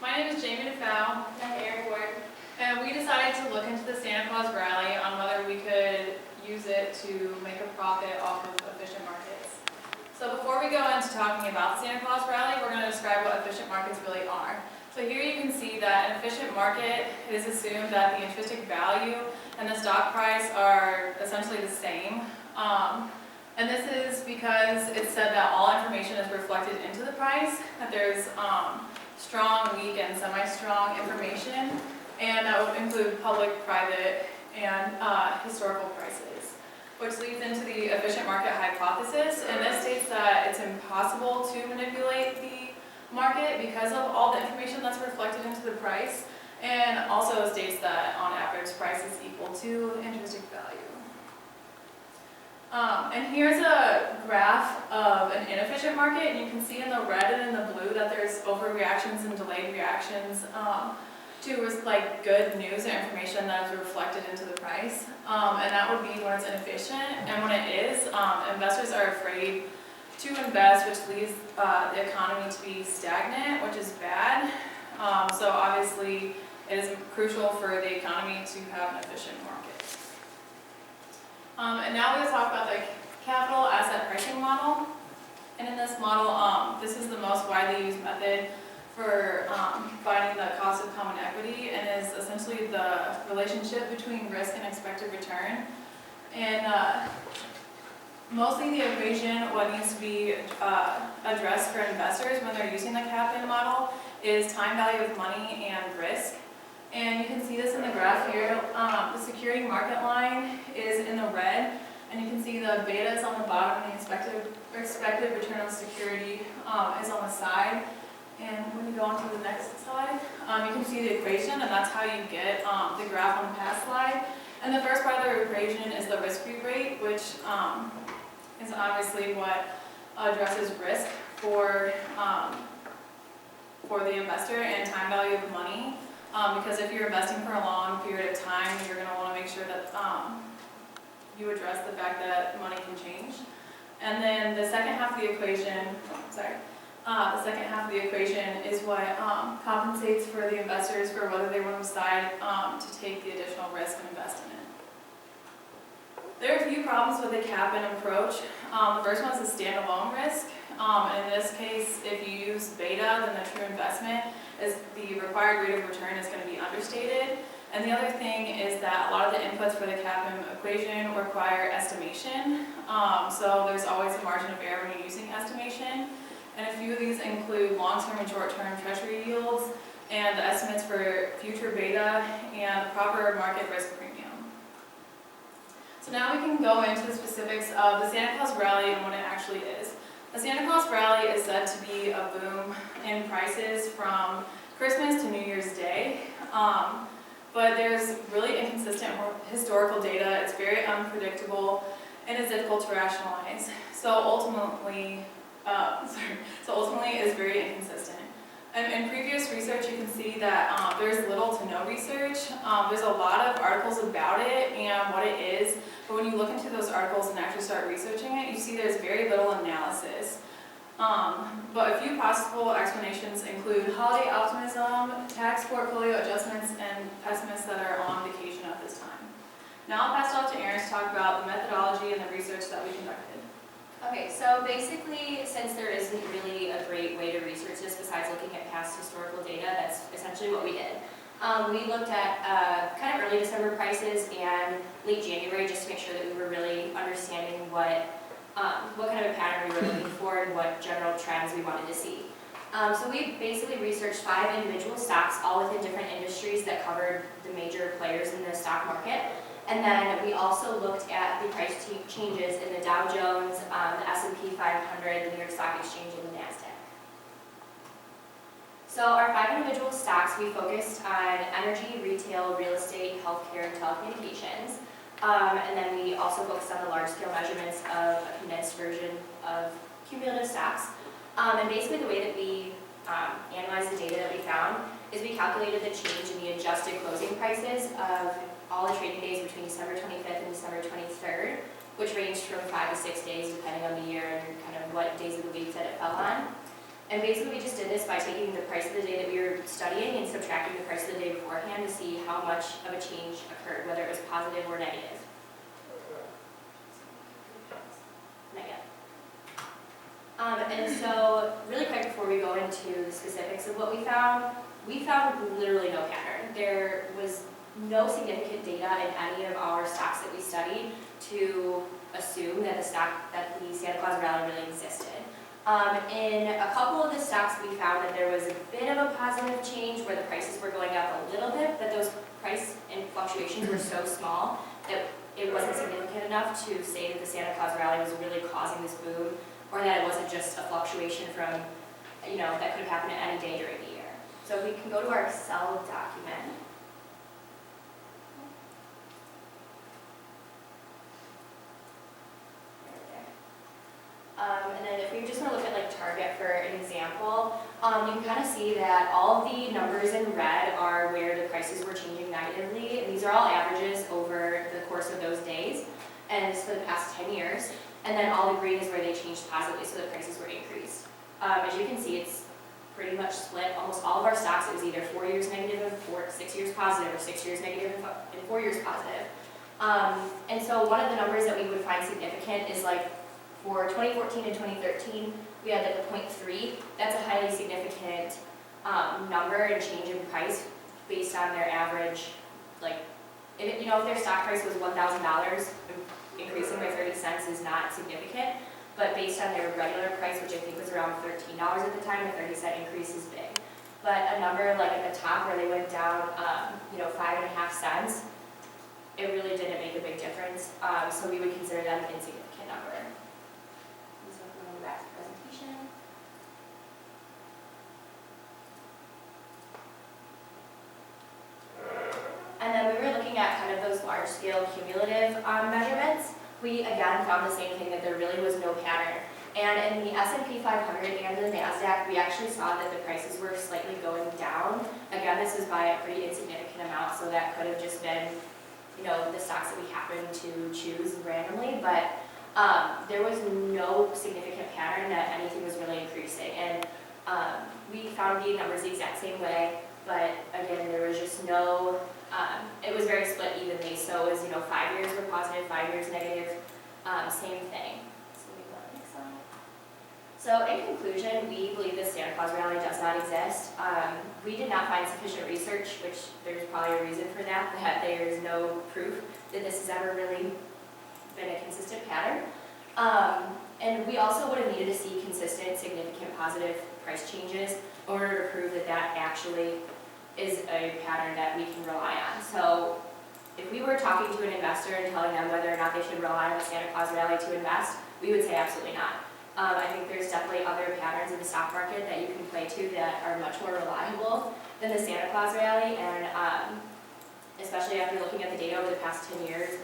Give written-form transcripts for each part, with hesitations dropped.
My name is Jamie DeFow. I'm Erin Ward. And we decided to look into the Santa Claus Rally on whether we could use it to make a profit off of efficient markets. So before we go into talking about the Santa Claus Rally, we're going to describe what efficient markets really are. So here you can see that an efficient market, it is assumed that the intrinsic value and the stock price are essentially the same. And this is because it's said that all information is reflected into the price, that there's strong, weak, and semi-strong information, and that would include public, private, and historical prices, which leads into the efficient market hypothesis, and this states that it's impossible to manipulate the market because of all the information that's reflected into the price, and also states that on average price is equal to intrinsic value. And here's a graph of an inefficient market, and you can see in the red and in the blue that there's overreactions and delayed reactions to like good news or information that is reflected into the price. And that would be when it's inefficient, and when it is, investors are afraid to invest, which leaves the economy to be stagnant, which is bad. So obviously it is crucial for the economy to have an efficient market. And now we're going to talk about the capital asset pricing model. And in this model, this is the most widely used method for finding the cost of common equity, and is essentially the relationship between risk and expected return. And mostly the equation, what needs to be addressed for investors when they're using the CAPM model is time value of money and risk. And you can see this in the graph here. The security market line is in the red, and you can see the beta is on the bottom and the expected return on security is on the side. And when you go on to the next slide, you can see the equation, and that's how you get the graph on the past slide. And the first part of the equation is the risk-free rate, which is obviously what addresses risk for the investor, and time value of money. Because if you're investing for a long period of time, you're going to want to make sure that you address the fact that money can change. And then the second half of the equation, is what compensates for the investors for whether they want to decide to take the additional risk and invest in it. There are a few problems with the CAPM approach. The first one is the standalone risk. In this case, if you use beta, then the true investment is the required rate of return is going to be understated. And the other thing is that a lot of the inputs for the CAPM equation require estimation. So there's always a margin of error when you're using estimation. And a few of these include long-term and short-term treasury yields, and the estimates for future beta, and the proper market risk premium. So now we can go into the specifics of the Santa Claus Rally and what it actually is. The Santa Claus Rally is said to be a boom in prices from Christmas to New Year's Day, but there's really inconsistent historical data. It's very unpredictable, and it's difficult to rationalize. So ultimately it's very inconsistent. In previous research, you can see that there's little to no research. There's a lot of articles about it and what it is, but when you look into those articles and actually start researching it, you see there's very little analysis. But a few possible explanations include holiday optimism, tax portfolio adjustments, and pessimists that are on vacation at this time. Now I'll pass it off to Erin to talk about the methodology and the research that we conducted. Okay, so basically, since there isn't really a great way to research this besides looking at past historical data, that's essentially what we did. We looked at kind of early December prices and late January just to make sure that we were really understanding what kind of a pattern we were looking for and what general trends we wanted to see. So we basically researched 5 individual stocks, all within different industries that covered the major players in the stock market. And then we also looked at the price changes in the Dow Jones, the S&P 500, the New York Stock Exchange, and the NASDAQ. So our 5 individual stocks, we focused on energy, retail, real estate, healthcare, and telecommunications. And then we also focused on the large-scale measurements of a condensed version of cumulative stocks. And basically the way that we analyzed the data that we found is we calculated the change in the adjusted closing prices of all the trading days between December 25th and December 23rd, which ranged from 5 to 6 days depending on the year and kind of what days of the week that it fell on. And basically we just did this by taking the price of the day that we were studying and subtracting the price of the day beforehand to see how much of a change occurred, whether it was positive or negative. Not yet. And so really quick before we go into the specifics of what we found literally no pattern. There was no significant data in any of our stocks that we studied to assume that the Santa Claus rally really existed. In a couple of the stocks, we found that there was a bit of a positive change where the prices were going up a little bit, but those price and fluctuations were so small that it wasn't significant enough to say that the Santa Claus rally was really causing this boom, or that it wasn't just a fluctuation from, that could have happened at any day during the year. So we can go to our Excel document. And then if we just want to look at like Target for an example, you can kind of see that all of the numbers in red are where the prices were changing negatively. And these are all averages over the course of those days, and it's for the past 10 years. And then all the green is where they changed positively, so the prices were increased. As you can see, it's pretty much split. Almost all of our stocks, it was either 4 years negative and 6 years positive, or 6 years negative and 4 years positive. And so one of the numbers that we would find significant is like for 2014 and 2013, we had like a 0.3. That's a highly significant number and change in price based on their average, like, if their stock price was $1,000, increasing by 30 cents is not significant, but based on their regular price, which I think was around $13 at the time, a 30-cent increase is big. But a number like at the top where they went down, 5.5 cents, it really didn't make a big difference. So we would consider that an insignificant number. So if we go back to the presentation. And then we were looking at kind of those large-scale cumulative measurements. We again found the same thing, that there really was no pattern. And in the S&P 500 and the NASDAQ, we actually saw that the prices were slightly going down. Again, this is by a pretty insignificant amount, so that could have just been, the stocks that we happened to choose randomly. But there was no significant pattern that anything was really increasing. And we found the numbers the exact same way, but again, there was just no, it was very split evenly. So it was, 5 years were positive, 5 years negative, same thing. So we go to the next slide. So in conclusion, we believe the Santa Claus rally does not exist. We did not find sufficient research, which there's probably a reason for that there is no proof that this has ever really been a consistent pattern. And we also would have needed to see consistent, significant positive price changes in order to prove that that actually is a pattern that we can rely on. So if we were talking to an investor and telling them whether or not they should rely on the Santa Claus rally to invest, we would say absolutely not. I think there's definitely other patterns in the stock market that you can play to that are much more reliable than the Santa Claus rally, and especially after looking at the data over the past 10 years,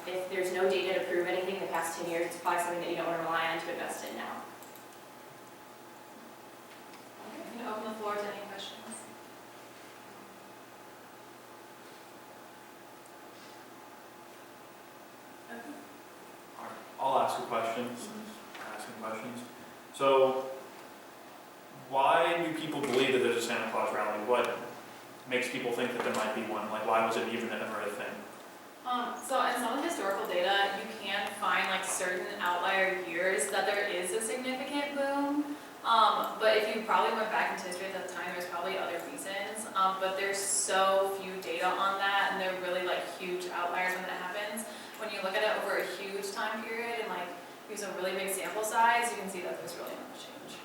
if there's no data to prove anything in the past 10 years, it's probably something that you don't want to rely on to invest in now. I'm going to open the floor to any questions. I'll ask a question. Asking questions. So, why do people believe that there's a Santa Claus rally? What makes people think that there might be one? Like, why was it even ever a thing? So in some of the historical data, you can find like certain outlier years that there is a significant boom. But if you probably went back into history at that time, there's probably other reasons. But there's so few data on that, and they're really like huge outliers when that happens. When you look at it over a huge time period and like use a really big sample size, you can see that there's really not much change.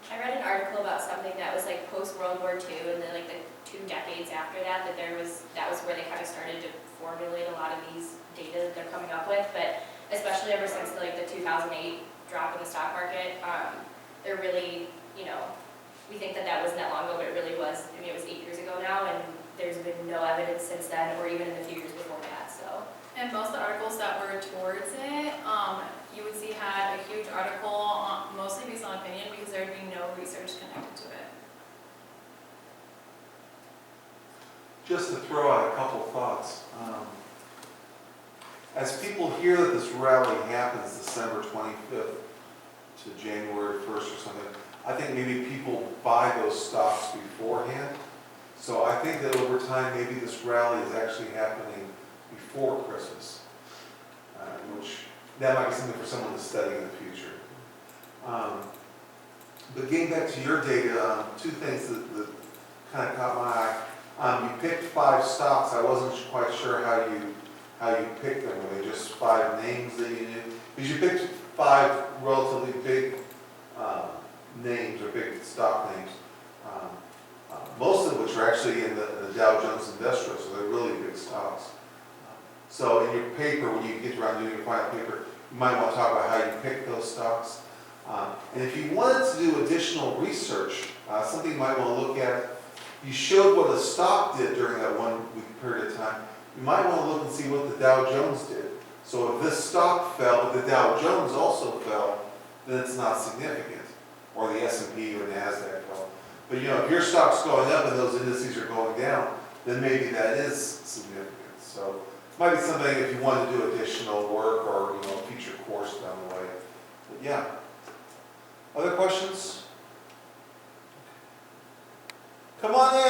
I read an article about something that was like post World War II, and then like the 2 decades after that, that was where they kind of started to formulate a lot of these data that they're coming up with. But especially ever since like the 2008 drop in the stock market, they're really, we think that wasn't that long ago, but it really was. I mean, it was 8 years ago now, and there's been no evidence since then, or even in the few years before that. So. And most of the articles that were towards it, you would see had a huge article, mostly based on opinion, because there would be no research connected to it. Just to throw out a couple thoughts. As people hear that this rally happens December 25th to January 1st or something, I think maybe people buy those stocks beforehand. So I think that over time, maybe this rally is actually happening before Christmas, which that might be something for someone to study in the future. But getting back to your data, two things that kind of caught my eye. You picked 5 stocks. I wasn't quite sure how you picked them. Were they just 5 names that you knew? Because you picked 5 relatively big names or big stock names, most of which are actually in the Dow Jones Industrial, so they're really big stocks. So in your paper, when you get around doing your final paper, you might want to talk about how you pick those stocks. And if you wanted to do additional research, something you might want to look at, you showed what a stock did during that 1 week period of time. You might want to look and see what the Dow Jones did. So if this stock fell, but the Dow Jones also fell, then it's not significant. Or the S&P or NASDAQ fell. But if your stock's going up and those indices are going down, then maybe that is significant. So it might be something if you want to do additional work or a future course down the way. But yeah. Other questions? Come on in.